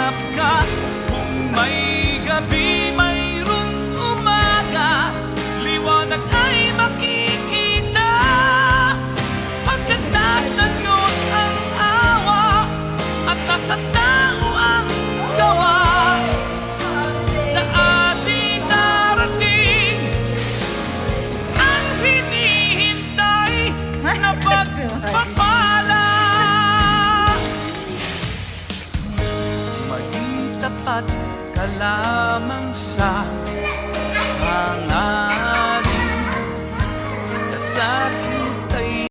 Maghanap ka kung may gabi, mayroong umaga, liwanag ay makikita. Pagkat nasa Diyos ang awa at nasa tao ang gawa, sa ating darating ang hinihintay na pagpapala. Maging tapat ka lamang sa